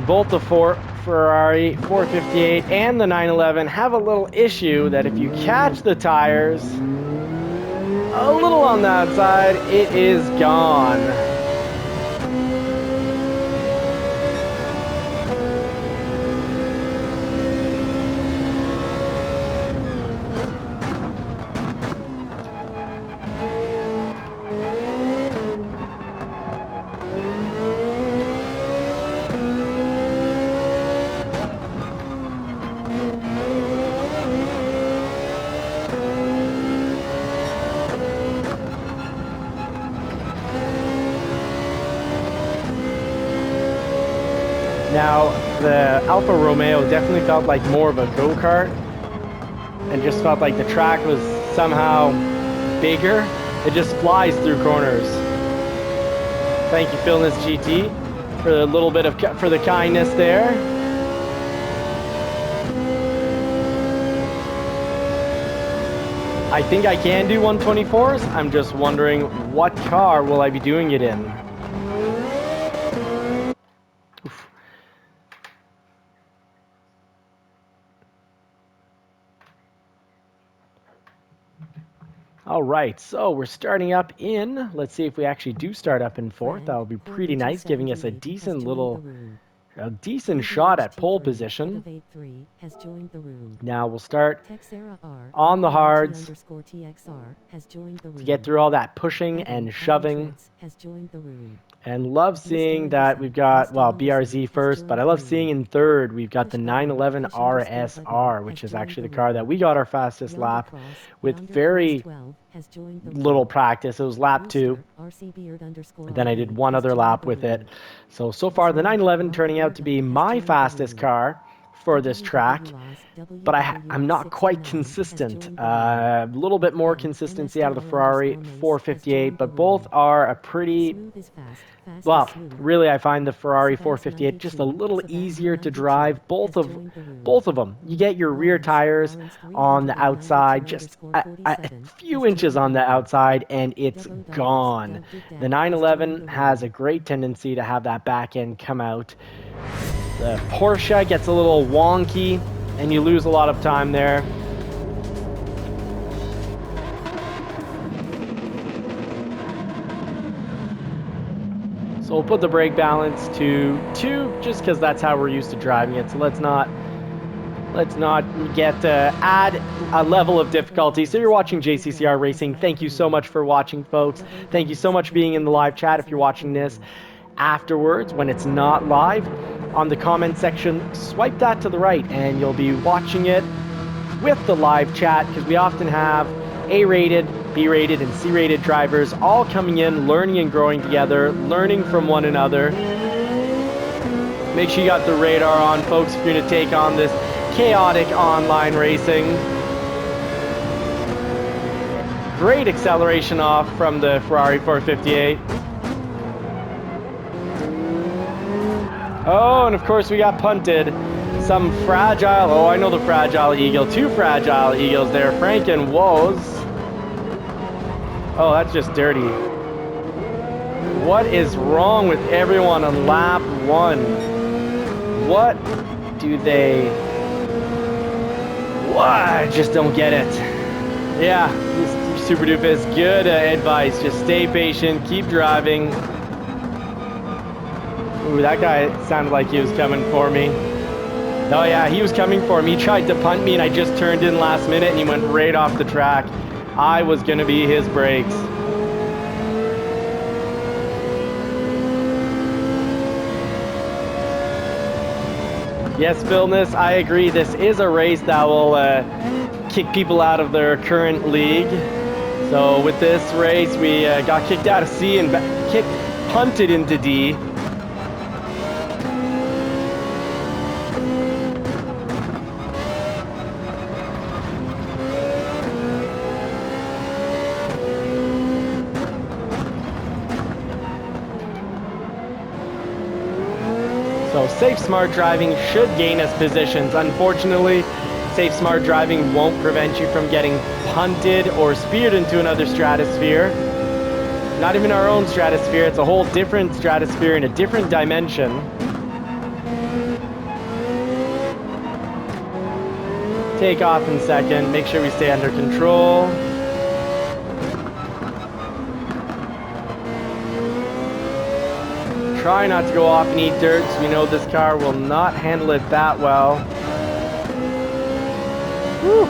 both the Ferrari 458 and the 911 have a little issue that if you catch the tires a little on that side, it is gone. Now, the Alfa Romeo definitely felt like more of a go-kart and just felt like the track was somehow bigger. It just flies through corners. Thank you, Philness GT, for a little bit of for the kindness there. I think I can do 124s. I'm just wondering what car will I be doing it in. All right, so we're starting up in, let's see if we actually do start up in fourth. That would be pretty nice, giving us a decent shot at pole position. Now we'll start on the hards to get through all that pushing and shoving. And love seeing that we've got, well, BRZ first, but I love seeing in third we've got the 911 RSR, which is actually the car that we got our fastest lap with very little practice. It was lap 2. Then I did one other lap with it. So far the 911 turning out to be my fastest car for this track, but I'm not quite consistent. A little bit more consistency out of the Ferrari 458, but both are a pretty, well, really I find the Ferrari 458 just a little easier to drive. Both of them. You get your rear tires on the outside, just a few inches on the outside, and it's gone. The 911 has a great tendency to have that back end come out. The Porsche gets a little wonky, and you lose a lot of time there. So we'll put the brake balance to 2, just because that's how we're used to driving it. So let's not get add a level of difficulty. So you're watching JCCR Racing. Thank you so much for watching, folks. Thank you so much for being in the live chat. If you're watching this afterwards, when it's not live, on the comment section, swipe that to the right and you'll be watching it with the live chat, because we often have A-rated, B-rated, and C-rated drivers all coming in, learning and growing together, learning from one another. Make sure you got the radar on, folks, if you're going to take on this chaotic online racing. Great acceleration off from the Ferrari 458. Oh, and of course we got punted. Some fragile, oh, I know the fragile eagle. 2 fragile eagles there, Frank and Woes. Oh, that's just dirty. What is wrong with everyone on lap 1? What do they... What? I just don't get it. Yeah, Super Doofus, good advice. Just stay patient, keep driving. Ooh, that guy sounded like he was coming for me. Oh yeah, he was coming for me. He tried to punt me and I just turned in last minute and he went right off the track. I was going to be his brakes. Yes, Philness, I agree. This is a race that will kick people out of their current league. So with this race, we got kicked out of C and punted into D. So safe, smart driving should gain us positions. Unfortunately, safe, smart driving won't prevent you from getting punted or speared into another stratosphere. Not even our own stratosphere, it's a whole different stratosphere in a different dimension. Take off in second, make sure we stay under control. Try not to go off and eat dirt, so we know this car will not handle it that well. Whew.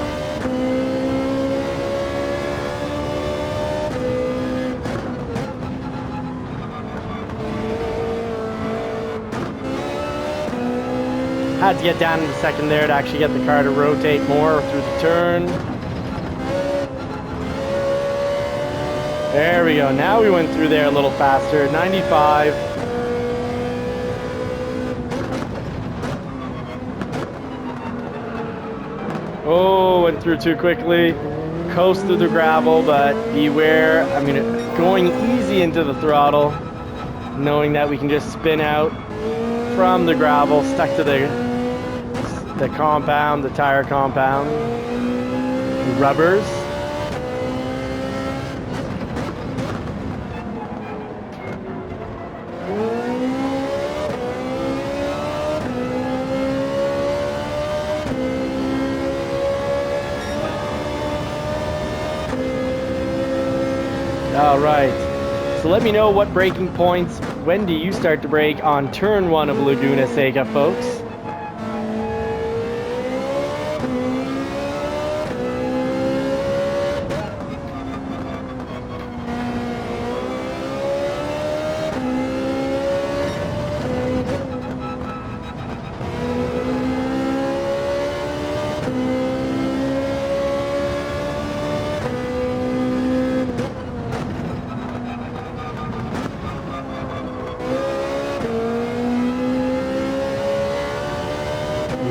Had to get down in the second there to actually get the car to rotate more through the turn. There we go. Now we went through there a little faster. 95. Oh, went through too quickly. Coast through the gravel, but beware. I mean, going easy into the throttle, knowing that we can just spin out from the gravel, stuck to the compound, the tire compound, the rubbers. All right, so let me know what braking points, when do you start to brake on turn 1 of Laguna Seca, folks?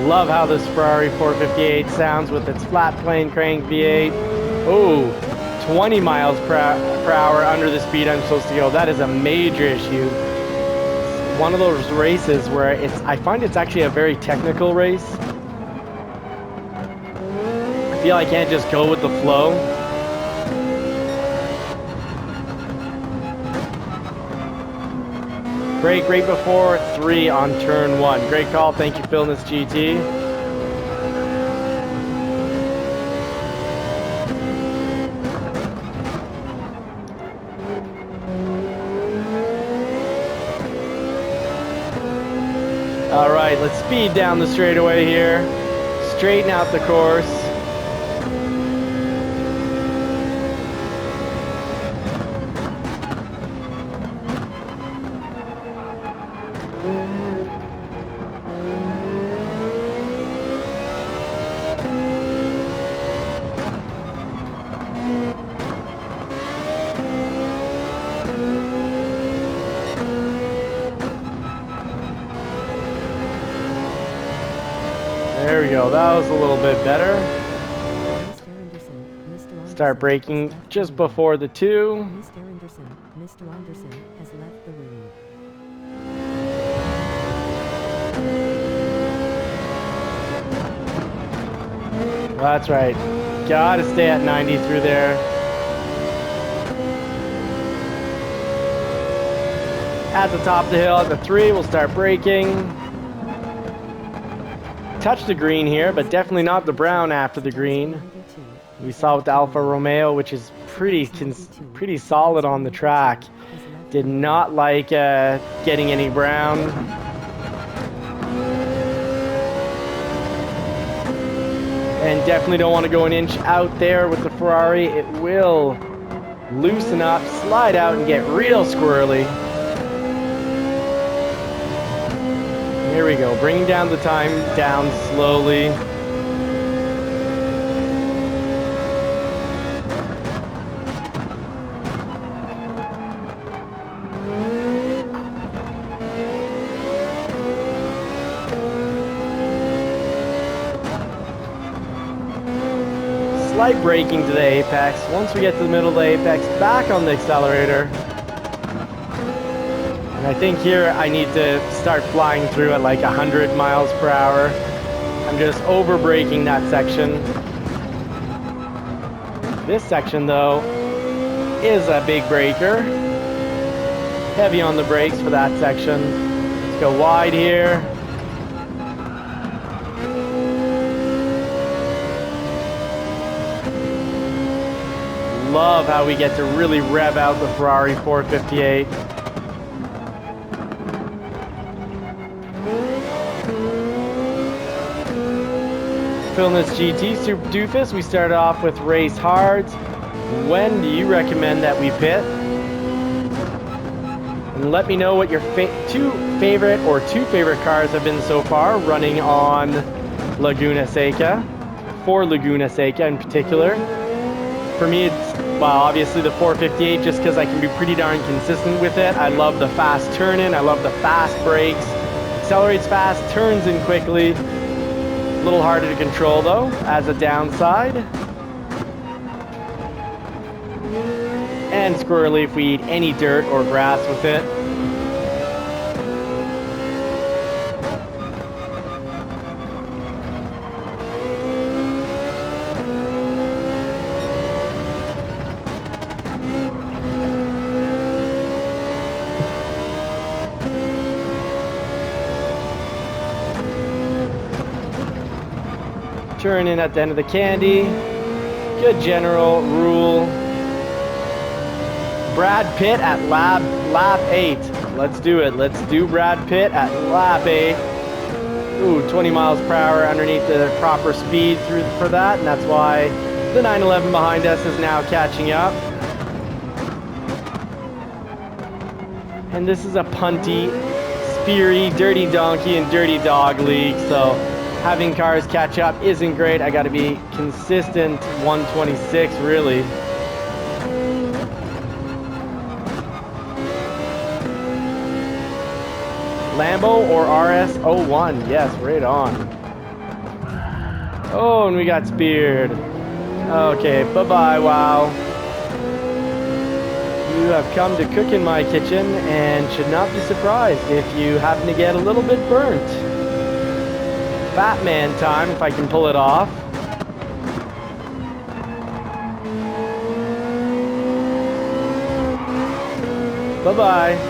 Love how this Ferrari 458 sounds with its flat plane crank V8. Oh, 20 miles per hour under the speed I'm supposed to go. That is a major issue. It's one of those races where I find it's actually a very technical race. I feel I can't just go with the flow. Brake right before 3 on turn 1. Great call. Thank you, Phil, in this GT. All right, let's speed down the straightaway here. Straighten out the course. There we go, that was a little bit better. Start braking just before the 2. Mr. Anderson has left the room. That's right. Gotta stay at 90 through there. At the top of the hill, at the 3, we'll start braking. Touch the green here, but definitely not the brown after the green. We saw with the Alfa Romeo, which is pretty solid on the track. Did not like getting any brown. And definitely don't want to go an inch out there with the Ferrari. It will loosen up, slide out, and get real squirrely. Here we go, bringing down the time down slowly. Slight braking to the apex. Once we get to the middle of the apex, back on the accelerator. And I think here I need to start flying through at like 100 miles per hour. I'm just over braking that section. This section though is a big braker. Heavy on the brakes for that section. Let's go wide here. love how we get to really rev out the Ferrari 458. Filling this GT Super Doofus, we started off with race hards. When do you recommend that we pit? And let me know what your two favorite cars have been so far running on Laguna Seca, for Laguna Seca in particular. For me, it's, well, obviously the 458, just because I can be pretty darn consistent with it. I love the fast turn-in, I love the fast brakes, accelerates fast, turns in quickly. A little harder to control though, as a downside. And squirrely if we eat any dirt or grass with it. Turn in at the end of the candy. Good general rule. Brad Pitt at lap 8. Let's do it. Let's do Brad Pitt at lap 8. Ooh, 20 miles per hour underneath the proper speed for that, and that's why the 911 behind us is now catching up. And this is a punty, speary, dirty donkey and dirty dog league, so having cars catch up isn't great. I gotta be consistent 126 really. Lambo or RS01, yes, right on. Oh, and we got speared. Okay, bye-bye, wow. You have come to cook in my kitchen and should not be surprised if you happen to get a little bit burnt. Batman time, if I can pull it off. Bye-bye.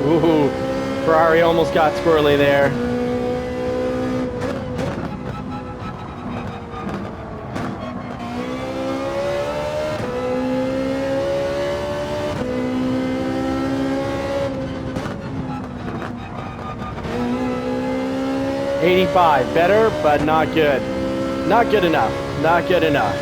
Ooh, Ferrari almost got squirrely there. '85, better, but not good. Not good enough. Not good enough.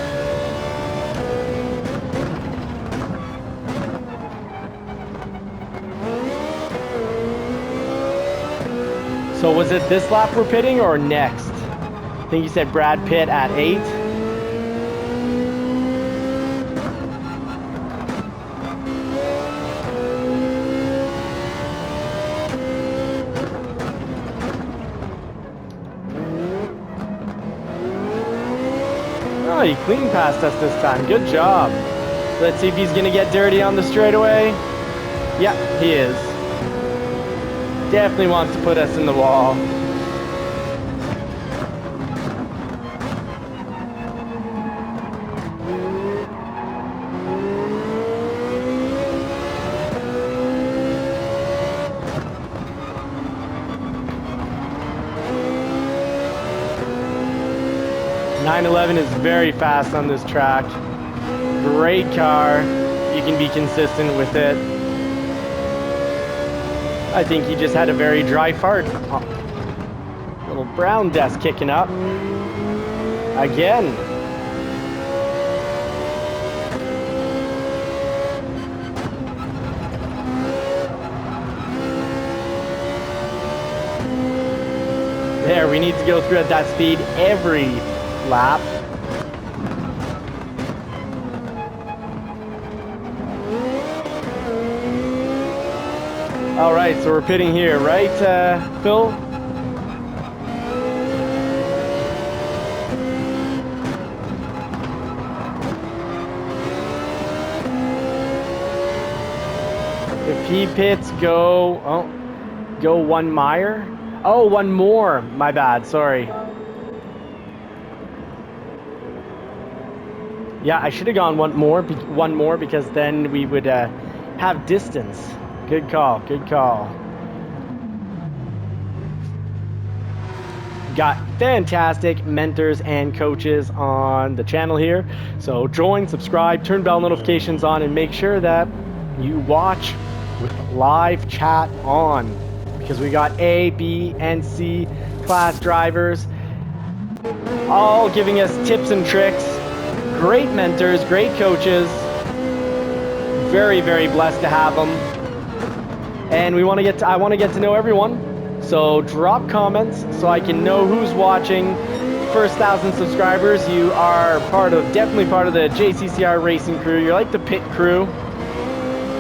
So was it this lap we're pitting or next? I think you said Brad Pitt at 8. Oh, he clean passed us this time. Good job. Let's see if he's gonna get dirty on the straightaway. Yeah, he is. Definitely wants to put us in the wall. .911 is very fast on this track. Great car. You can be consistent with it. I think he just had a very dry fart. Oh, little brown desk kicking up. Again. There, we need to go through at that speed every lap. All right, so we're pitting here, right, Phil? If he pits, go one Meyer. Oh, one more. My bad, sorry. Yeah, I should have gone one more because then we would have distance. Good call, good call. Got fantastic mentors and coaches on the channel here. So join, subscribe, turn bell notifications on, and make sure that you watch with live chat on, because we got A, B, and C class drivers all giving us tips and tricks. Great mentors, great coaches. Very, very blessed to have them. And I want to get to know everyone. So drop comments so I can know who's watching. First 1,000 subscribers, you are definitely part of the JCCR racing crew. You're like the pit crew,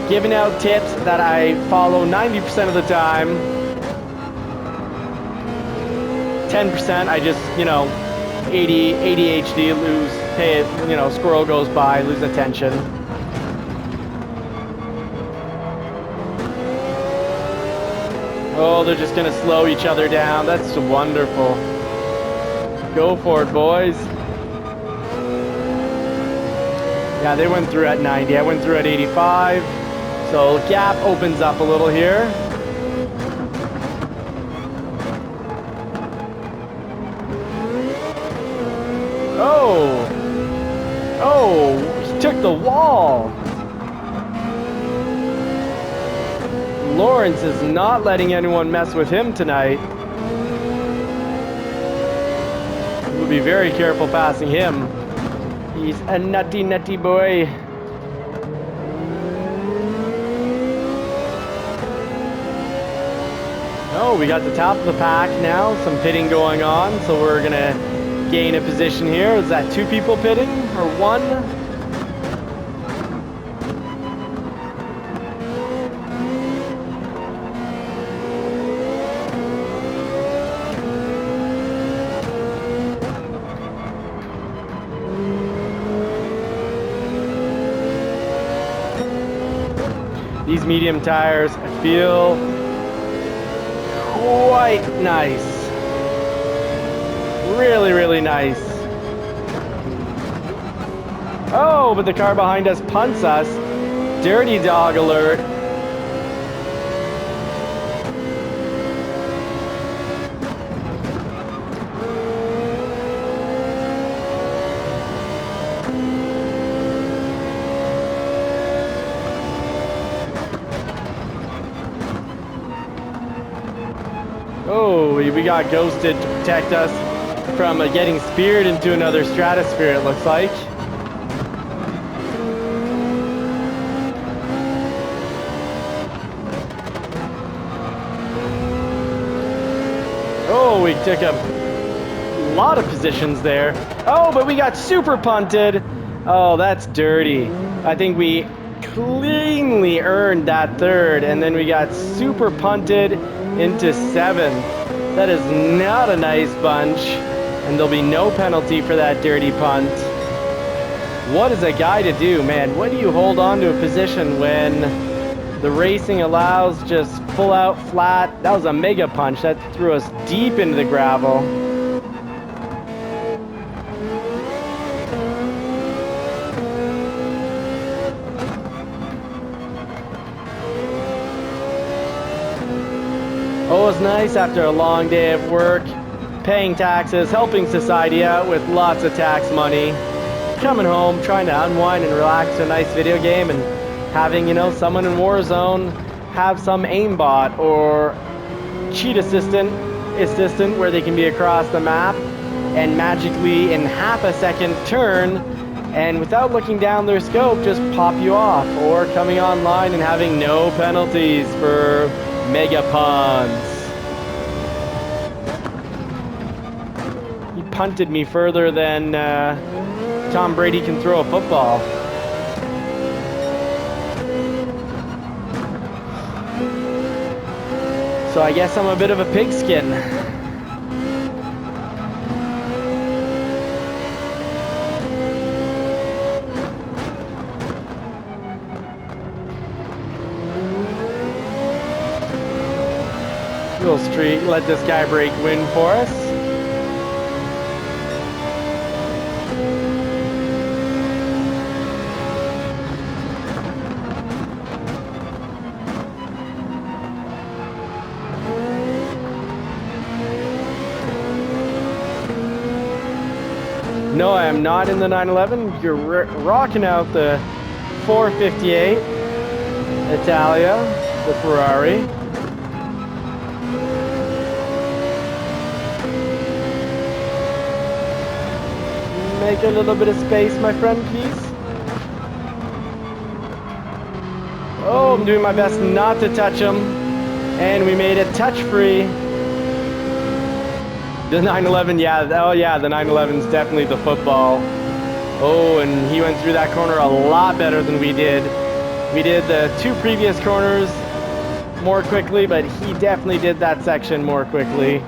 giving out tips that I follow 90% of the time. 10% I just, ADHD, squirrel goes by, lose attention. Oh, they're just gonna slow each other down. That's wonderful. Go for it, boys. Yeah, they went through at 90. I went through at 85. So gap opens up a little here. Oh, he took the wall. Lawrence is not letting anyone mess with him tonight. We'll be very careful passing him. He's a nutty, nutty boy. Oh, we got the top of the pack now. Some pitting going on, so we're gonna gain a position here. Is that 2 people pitting or 1? These medium tires feel quite nice. Really, really nice. Oh, but the car behind us punts us. Dirty dog alert. Oh, we got ghosted to protect us from getting speared into another stratosphere, it looks like. Oh, we took a lot of positions there. Oh, but we got super punted. Oh, that's dirty. I think we cleanly earned that 3rd, and then we got super punted into 7th. That is not a nice bunch, and there'll be no penalty for that dirty punt. What is a guy to do, man? When do you hold on to a position when the racing allows just full out flat? That was a mega punch. That threw us deep into the gravel. Oh, it was nice after a long day of work, paying taxes, helping society out with lots of tax money, coming home, trying to unwind and relax to a nice video game, and having, someone in Warzone have some aimbot or cheat assistant where they can be across the map and magically in half a second turn and without looking down their scope just pop you off, or coming online and having no penalties for mega punts. He punted me further than Tom Brady can throw a football. So I guess I'm a bit of a pigskin. Little street, let this guy break wind for us. No, I am not in the 911. You're rocking out the 458 Italia, the Ferrari. Make a little bit of space, my friend, please. Oh, I'm doing my best not to touch him. And we made it touch-free. The 911, yeah. Oh, yeah, the 911's definitely the football. Oh, and he went through that corner a lot better than we did. We did the 2 previous corners more quickly, but he definitely did that section more quickly.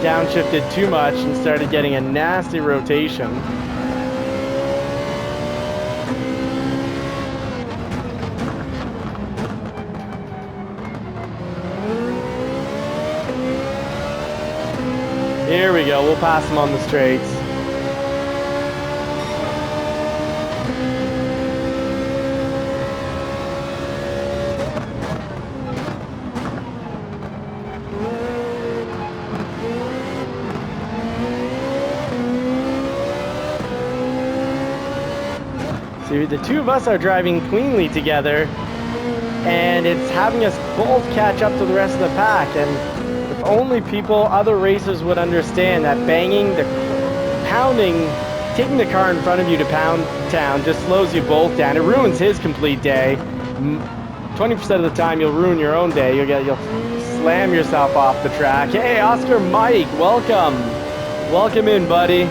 Downshifted too much and started getting a nasty rotation. Here we go, we'll pass him on the straights. See, the 2 of us are driving cleanly together, and it's having us both catch up to the rest of the pack. And if only other racers would understand that pounding, taking the car in front of you to pound town just slows you both down. It ruins his complete day. 20% of the time you'll ruin your own day. You'll slam yourself off the track. Hey, Oscar Mike, welcome. Welcome in, buddy.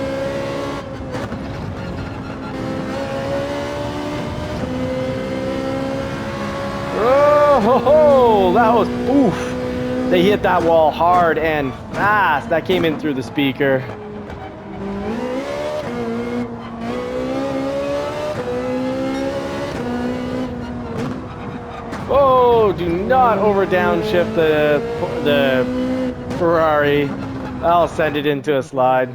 Oh, that was, oof. They hit that wall hard and fast. That came in through the speaker. Oh, do not over downshift the Ferrari. I'll send it into a slide.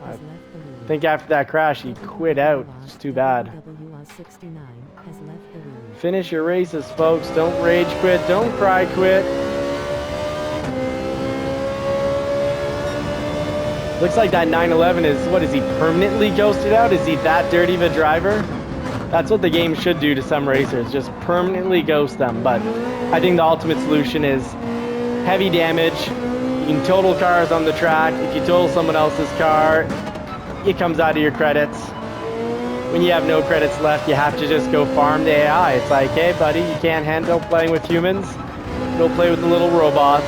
I think after that crash he quit out. It's too bad. Finish your races, folks. Don't rage quit. Don't cry quit. Looks like that 911 is, what is he, permanently ghosted out? Is he that dirty of a driver? That's what the game should do to some racers, just permanently ghost them. But I think the ultimate solution is heavy damage. You can total cars on the track. If you total someone else's car, it comes out of your credits. When you have no credits left, you have to just go farm the AI. It's like, hey buddy, you can't handle playing with humans? Go play with the little robots.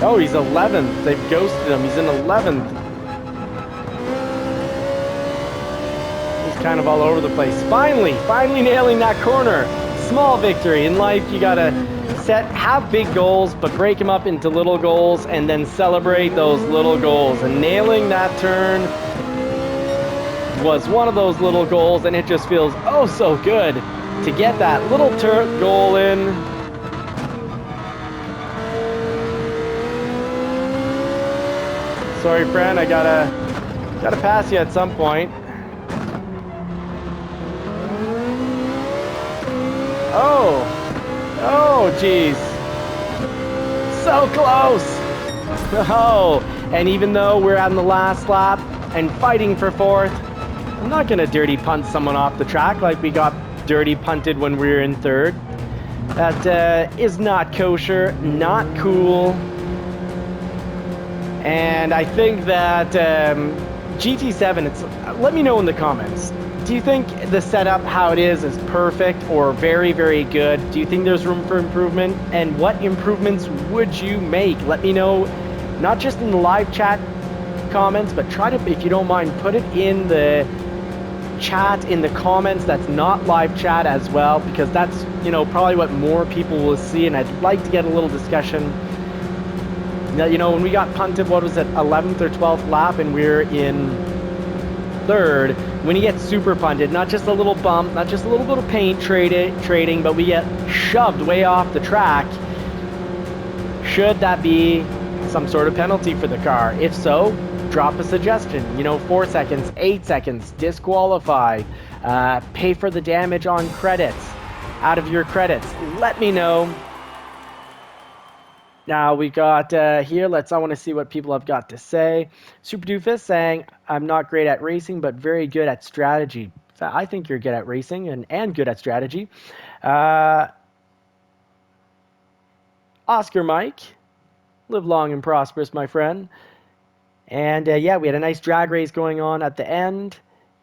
Oh, he's 11th. They've ghosted him. He's in 11th. He's kind of all over the place. Finally nailing that corner. Small victory. In life, you gotta have big goals, but break them up into little goals and then celebrate those little goals. And nailing that turn was one of those little goals, and it just feels oh so good to get that little goal in. Sorry, friend, I gotta pass you at some point. Oh, geez. So close. Oh, and even though we're on the last lap and fighting for 4th, I'm not gonna dirty punt someone off the track like we got dirty punted when we were in 3rd. That is not kosher, not cool. And I think that GT7, let me know in the comments. Do you think the setup, how it is perfect or very, very good? Do you think there's room for improvement? And what improvements would you make? Let me know, not just in the live chat comments, but try to, if you don't mind, put it in the chat, in the comments that's not live chat as well, because that's, you know, probably what more people will see, and I'd like to get a little discussion. You know, when we got punted, what was it, 11th or 12th lap, and we're in 3rd, when you get super punted, not just a little bump, not just a little bit of paint trading, but we get shoved way off the track, should that be some sort of penalty for the car? If so, drop a suggestion. 4 seconds, 8 seconds, disqualify, pay for the damage on credits, out of your credits. Let me know. Now we got here, I want to see what people have got to say. Super Doofus saying, I'm not great at racing, but very good at strategy. So I think you're good at racing and good at strategy. Oscar Mike, live long and prosperous, my friend. And yeah, we had a nice drag race going on at the end.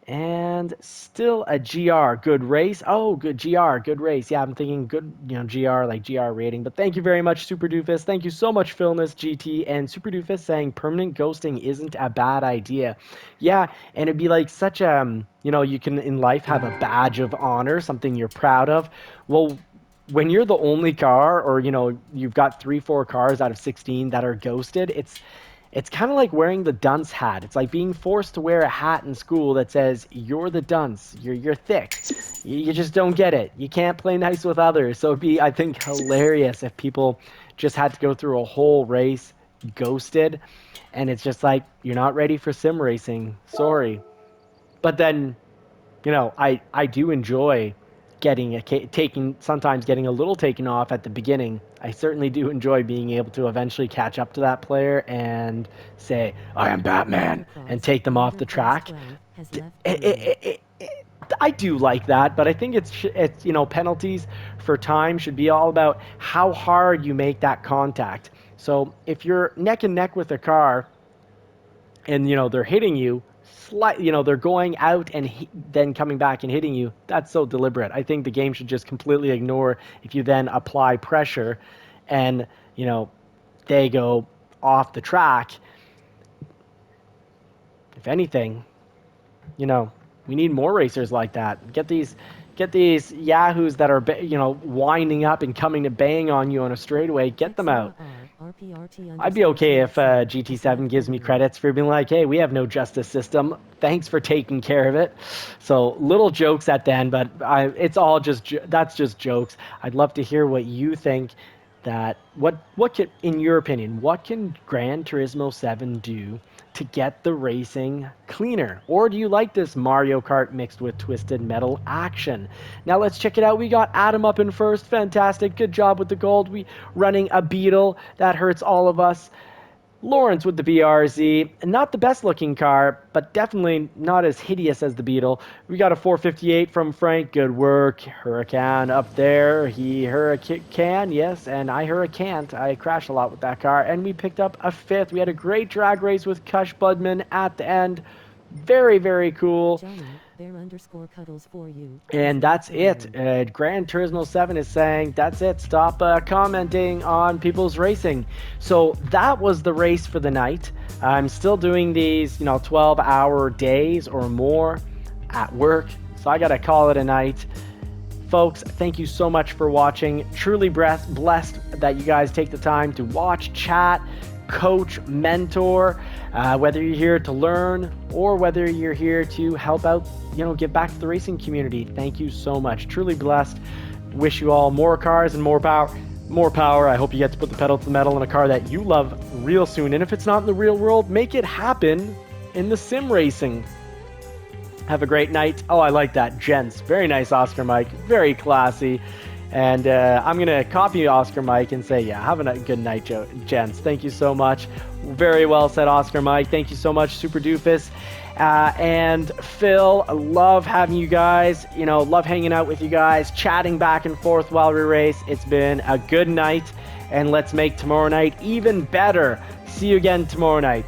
And still a GR, good race. Oh, good GR, good race. Yeah, I'm thinking good, GR, like GR rating. But thank you very much, Super Doofus. Thank you so much, Philness GT. And Super Doofus saying permanent ghosting isn't a bad idea. Yeah, and it'd be like such a, you can in life have a badge of honor, something you're proud of. Well, when you're the only car, or you've got 3-4 cars out of 16 that are ghosted, it's kind of like wearing the dunce hat. It's like being forced to wear a hat in school that says you're the dunce, you're thick, you just don't get it, you can't play nice with others. So it'd be, I think, hilarious if people just had to go through a whole race ghosted, and it's just like, you're not ready for sim racing, sorry. But then, I do enjoy sometimes getting a little taken off at the beginning. I certainly do enjoy being able to eventually catch up to that player and say, I am Batman, and take them off the track. I do like that, but I think it's penalties for time should be all about how hard you make that contact. So if you're neck and neck with a car and they're hitting you, they're going out and then coming back and hitting you, that's so deliberate. I think the game should just completely ignore if you then apply pressure and they go off the track. If anything, we need more racers like that. Get these yahoos that are winding up and coming to bang on you on a straightaway, get them out. I'd be okay if GT7 gives me credits for being like, hey, we have no justice system, thanks for taking care of it. So little jokes at the end, but it's all that's just jokes. I'd love to hear what you think. What can, in your opinion, what can Gran Turismo 7 do to get the racing cleaner? Or do you like this Mario Kart mixed with Twisted Metal action? Now let's check it out. We got Adam up in first. Fantastic. Good job with the gold. We running a Beetle. That hurts all of us. Lawrence with the BRZ, not the best looking car, but definitely not as hideous as the Beetle. We got a 458 from Frank, good work. Huracan up there, he Huracan, yes, and I Huracan't. I crashed a lot with that car, and we picked up a 5th. We had a great drag race with Kush Budman at the end. Very, very cool. Johnny, _cuddles for you. And that's it. Gran Turismo 7 is saying, that's it. Stop commenting on people's racing. So that was the race for the night. I'm still doing these, 12-hour days or more at work. So I got to call it a night. Folks, thank you so much for watching. Truly blessed that you guys take the time to watch, chat, coach, mentor, whether you're here to learn or whether you're here to help out, give back to the racing community. Thank you so much. Truly blessed. Wish you all more cars and more power. More power. I hope you get to put the pedal to the metal in a car that you love real soon. And if it's not in the real world, make it happen in the sim racing. Have a great night. Oh, I like that. Gents. Very nice, Oscar Mike. Very classy. And I'm going to copy Oscar Mike and say, yeah, have a good night, gents. Thank you so much. Very well said, Oscar Mike. Thank you so much, Super Doofus. And Phil, love having you guys, love hanging out with you guys, chatting back and forth while we race. It's been a good night, and let's make tomorrow night even better. See you again tomorrow night.